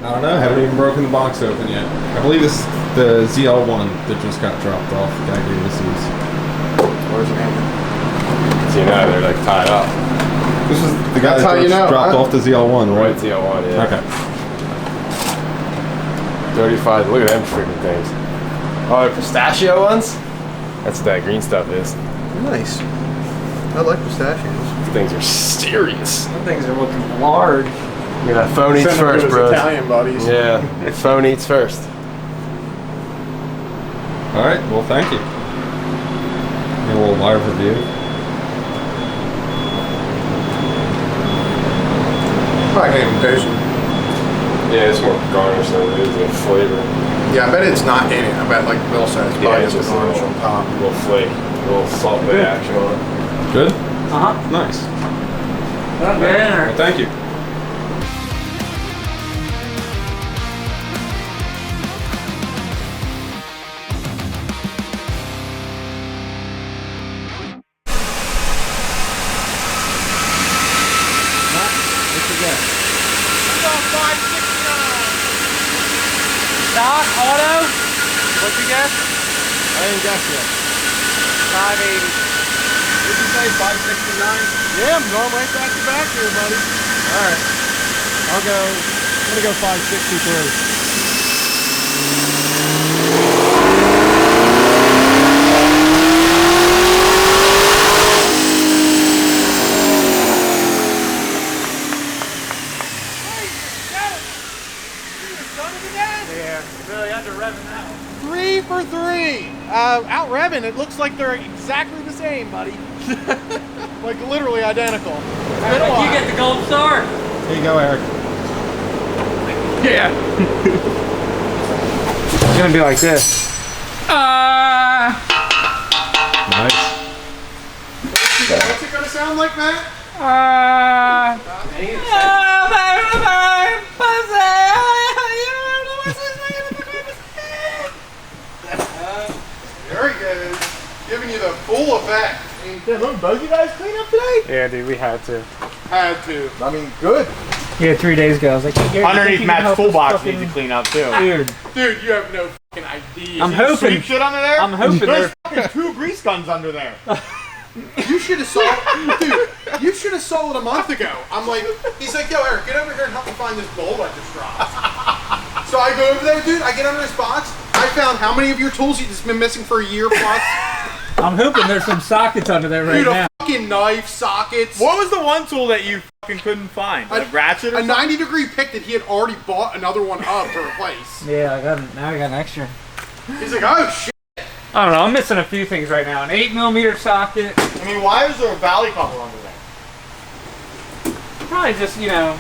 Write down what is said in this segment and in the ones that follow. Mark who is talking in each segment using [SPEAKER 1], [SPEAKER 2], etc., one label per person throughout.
[SPEAKER 1] I don't know. Haven't even broken the box open yet. I believe this is the ZL1 that just got dropped off. The guy gave us these.
[SPEAKER 2] Where's your hammer?
[SPEAKER 3] So you know, they're like tied up.
[SPEAKER 1] This is the guy that just dropped off the ZL1, right?
[SPEAKER 3] ZL1, yeah.
[SPEAKER 1] Okay.
[SPEAKER 3] 35. Look at them freaking things. Oh, they're pistachio ones? That's what that green stuff is.
[SPEAKER 2] Nice. I like pistachios.
[SPEAKER 3] These things are serious.
[SPEAKER 4] Some things are looking large.
[SPEAKER 3] Yeah, phone eats first, bro.
[SPEAKER 2] Italian buddies.
[SPEAKER 3] Yeah, phone eats first.
[SPEAKER 1] All right. Well, thank you. A little live review.
[SPEAKER 2] I can't even taste it.
[SPEAKER 3] Yeah, it's more garnish than it is a flavor.
[SPEAKER 2] Yeah, I bet it's not in it. I bet, like Bill said, it's probably just a garnish on top.
[SPEAKER 3] A little flake, a little salt bay action on it.
[SPEAKER 1] Good?
[SPEAKER 4] Uh-huh.
[SPEAKER 1] Nice.
[SPEAKER 4] Well,
[SPEAKER 1] Well, thank you.
[SPEAKER 4] Stock, auto, what'd you guess?
[SPEAKER 2] I didn't guess yet.
[SPEAKER 4] 580.
[SPEAKER 2] Did you say 569? Yeah, I'm going right back to back here, buddy. All right. I'm gonna go 563.
[SPEAKER 4] Yeah, really under revving that one.
[SPEAKER 5] 3 for 3. Out revving, it looks like they're exactly the same, buddy. Like literally identical. It's been a while.
[SPEAKER 4] You get the gold star.
[SPEAKER 1] Here you go, Eric.
[SPEAKER 4] Yeah. It's gonna be like this.
[SPEAKER 1] Nice.
[SPEAKER 2] What's it gonna sound like, Matt? There he goes. Giving you the full effect.
[SPEAKER 5] Did both you guys clean up today?
[SPEAKER 4] Yeah, dude, we had to.
[SPEAKER 2] Had to. I mean, good.
[SPEAKER 4] Yeah, 3 days ago. I was like,
[SPEAKER 5] Underneath Matt's full box needs to clean up too.
[SPEAKER 4] Dude,
[SPEAKER 2] Dude, you have no fucking idea.
[SPEAKER 4] I'm hoping.
[SPEAKER 5] Sweep shit under there?
[SPEAKER 4] I'm hoping
[SPEAKER 5] There's
[SPEAKER 4] they're.
[SPEAKER 5] fucking 2 grease guns under there.
[SPEAKER 2] You should have sold, dude. You should have sold it a month ago. I'm like, he's like, yo, Eric, get over here and help me find this bolt I just dropped. So I go over there, dude. I get under his box. I found how many of your tools you've just been missing for a year plus.
[SPEAKER 4] I'm hoping there's some sockets under there right
[SPEAKER 2] Dude,
[SPEAKER 4] now.
[SPEAKER 2] a fucking knife, sockets.
[SPEAKER 5] What was the one tool that you fucking couldn't find? A ratchet or
[SPEAKER 2] A
[SPEAKER 5] something?
[SPEAKER 2] 90-degree pick that he had already bought another one up to replace.
[SPEAKER 4] Yeah, now I got an extra.
[SPEAKER 2] He's like, oh shit.
[SPEAKER 4] I don't know. I'm missing a few things right now. An 8mm socket.
[SPEAKER 5] I mean, why is there a valley cover under there?
[SPEAKER 4] Probably just, you know,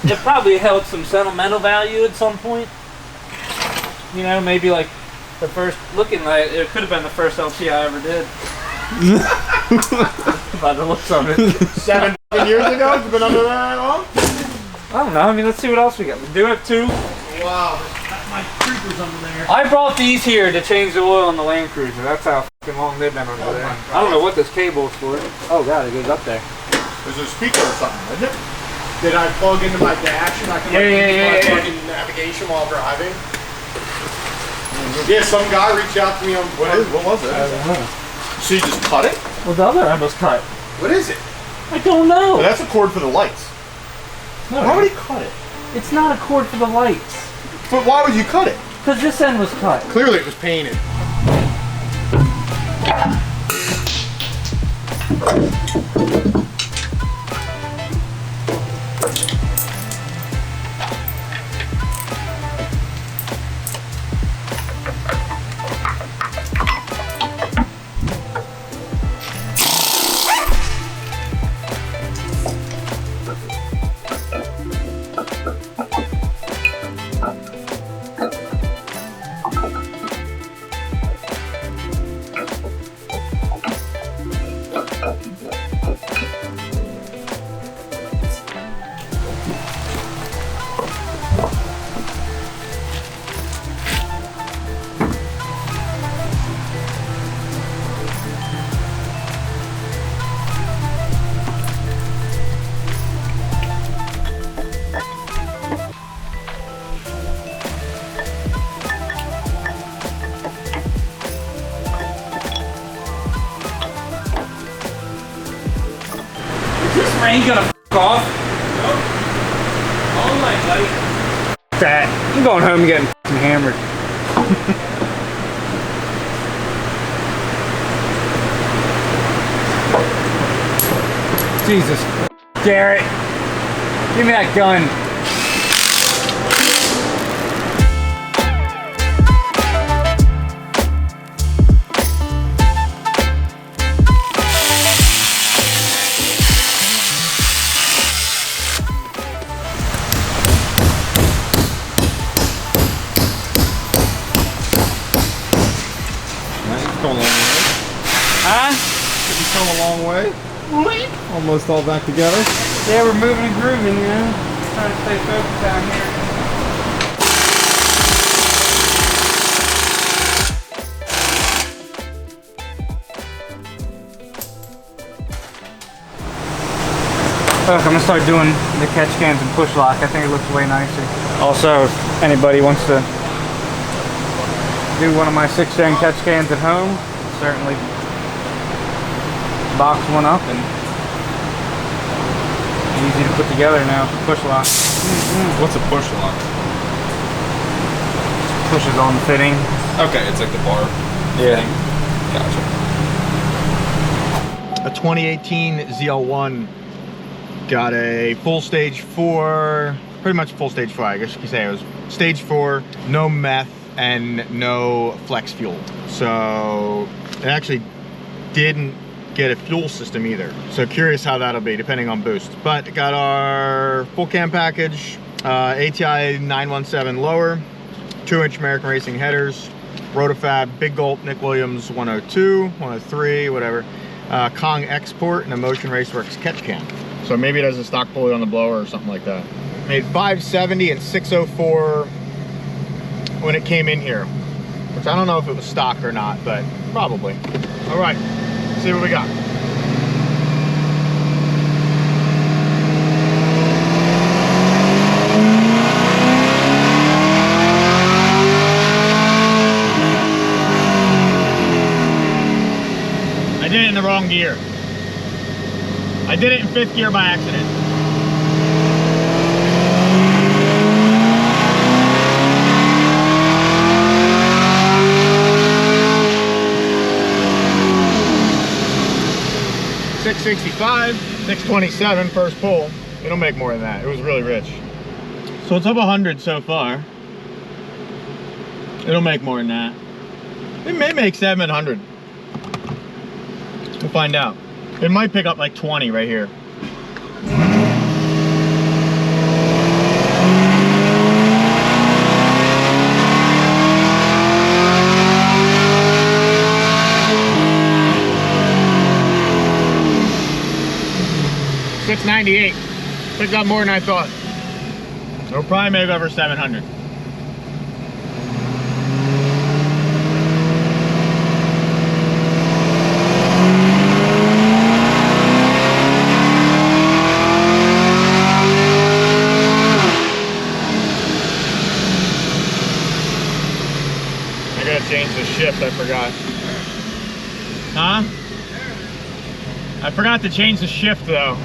[SPEAKER 4] it probably held some sentimental value at some point. You know, maybe like the first, looking like it could have been the first LP I ever did. By the looks of it.
[SPEAKER 5] 7 years ago? It's been under there that long?
[SPEAKER 4] I don't know. I mean, let's see what else we got. We do have 2.
[SPEAKER 2] Wow.
[SPEAKER 5] My creeper's under there.
[SPEAKER 4] I brought these here to change the oil on the Land Cruiser. That's how fucking long they've been under there. I don't know what this cable is for. Oh god, it goes up there.
[SPEAKER 5] There's a speaker or something, isn't it? Did I plug into my dash and I can
[SPEAKER 2] My fucking navigation while driving. Yeah, some guy reached out to me on.
[SPEAKER 5] What was it?
[SPEAKER 4] I don't know.
[SPEAKER 5] So you just cut it?
[SPEAKER 4] Well, the other end was cut.
[SPEAKER 2] What is it?
[SPEAKER 4] I don't know.
[SPEAKER 5] Oh, that's a cord for the lights.
[SPEAKER 4] No,
[SPEAKER 5] Why would he cut it?
[SPEAKER 4] it's not a cord for the lights.
[SPEAKER 5] But why would you cut it?
[SPEAKER 4] Because this end was cut.
[SPEAKER 2] Clearly it was painted.
[SPEAKER 4] Ain't gonna f off. Nope. All night, buddy. That. I'm going home and getting f***ing hammered. Jesus. Garrett. Give me that gun.
[SPEAKER 1] Come a long way.
[SPEAKER 4] Huh?
[SPEAKER 1] Did you come a long way? Almost all back together.
[SPEAKER 4] Yeah, we're moving and grooving, you know? Trying to stay focused down here. Look, I'm gonna start doing the catch cans and push lock. I think it looks way nicer. Also, if anybody wants to do one of my 6-gen catch cans at home, certainly box one up and easy to put together now. Push lock.
[SPEAKER 1] What's a push lock?
[SPEAKER 4] Pushes on the fitting.
[SPEAKER 1] Okay, it's like the bar.
[SPEAKER 4] Yeah.
[SPEAKER 1] Gotcha.
[SPEAKER 2] A 2018 ZL1 got a full stage 4, pretty much full stage 4, I guess you could say. It was stage 4, no meth and no flex fuel. So it actually didn't get a fuel system either. So curious how that'll be depending on boost. But it got our full cam package, ATI 917 lower, 2-inch American Racing headers, Rotofab, Big Gulp, Nick Williams 102, 103, whatever, Kong export, and a Motion Raceworks catch can. So maybe it has a stock pulley on the blower or something like that. Made 570 and 604 when it came in here, which I don't know if it was stock or not, but probably. All right, let's see what we got. I did it in the wrong gear. I did it in 5th gear by accident. $665, $627 first pull. It'll make more than that. It was really rich. So it's up 100 so far. It'll make more than that. It may make 700. We'll find out. It might pick up like 20 right here. $698. Picked up more than I thought. It'll probably make over 700. Change the shift, I forgot. Huh? I forgot to change the shift though.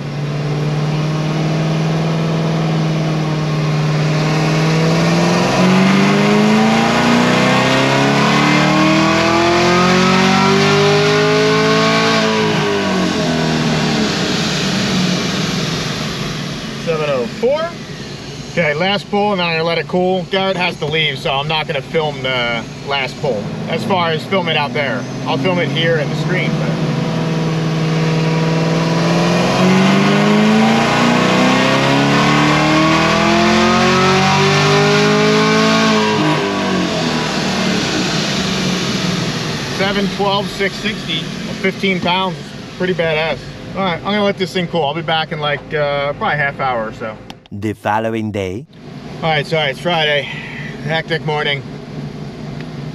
[SPEAKER 2] Okay, last pull, and then I'm gonna let it cool. Garrett has to leave, so I'm not gonna film the last pull. As far as film it out there, I'll film it here at the screen. $712, $660, 15 pounds, pretty badass. All right, I'm gonna let this thing cool. I'll be back in like probably half hour or so.
[SPEAKER 6] The following day.
[SPEAKER 2] All right, sorry, it's Friday. Hectic morning.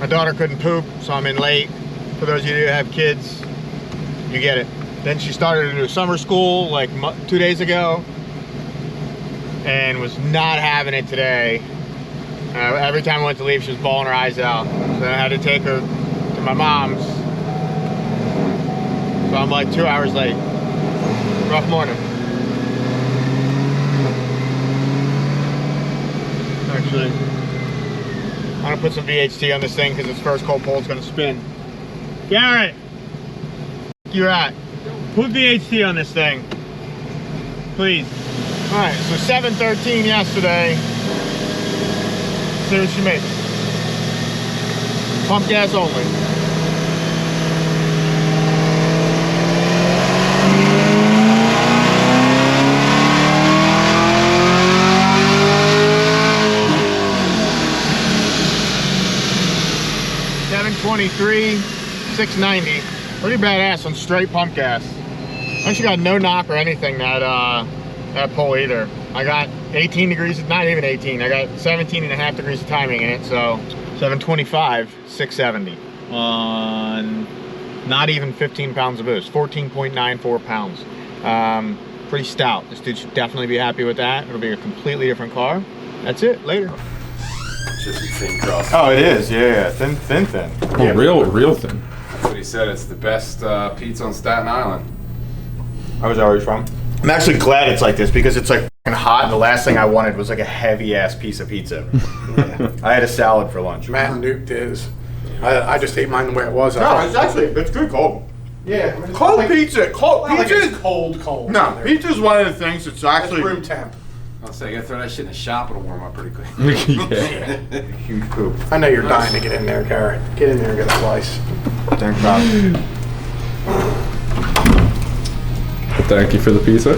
[SPEAKER 2] My daughter couldn't poop, so I'm in late. For those of you who have kids, you get it. Then she started a new summer school like 2 days ago and was not having it today. Every time I went to leave, she was bawling her eyes out. So I had to take her to my mom's. So I'm like 2 hours late. Rough morning. to put some VHT on this thing because its first cold pull is going to spin. Garrett, you're at. Put VHT on this thing, please. All right, so 713 yesterday. See what she makes. Pump gas only. $723, $690. Pretty badass on straight pump gas. Actually got no knock or anything that pull either. I got 18 degrees, not even 18. I got 17 and a half degrees of timing in it, so 725, 670 on not even 15 pounds of boost, 14.94 pounds. Pretty stout. This dude should definitely be happy with that. It'll be a completely different car. That's it. Later.
[SPEAKER 3] It's just a thin crust.
[SPEAKER 2] Oh, it is. Yeah, thin.
[SPEAKER 1] Oh,
[SPEAKER 2] Yeah.
[SPEAKER 1] real thin.
[SPEAKER 3] That's what he said. It's the best pizza on Staten Island.
[SPEAKER 2] I was always from. I'm actually glad it's like this because it's like fucking hot, and the last thing I wanted was like a heavy ass piece of pizza. I had a salad for lunch.
[SPEAKER 6] Matt nuked his. I just ate mine the way it was.
[SPEAKER 2] No, it's good cold.
[SPEAKER 6] Yeah. I mean, it's
[SPEAKER 2] Cold
[SPEAKER 6] like-
[SPEAKER 2] pizza.
[SPEAKER 6] Not like
[SPEAKER 2] Pizza.
[SPEAKER 6] it's cold.
[SPEAKER 2] No,
[SPEAKER 6] There.
[SPEAKER 2] pizza's one of the things that's
[SPEAKER 6] It's
[SPEAKER 2] actually
[SPEAKER 6] room temp.
[SPEAKER 3] I'll say, you gotta throw that shit in the shop, it'll warm up pretty quick.
[SPEAKER 1] Yeah.
[SPEAKER 2] huge poop.
[SPEAKER 6] I know you're dying to get in there, Garrett. Get in there and get a slice.
[SPEAKER 2] Thank God.
[SPEAKER 1] Thank you for the pizza.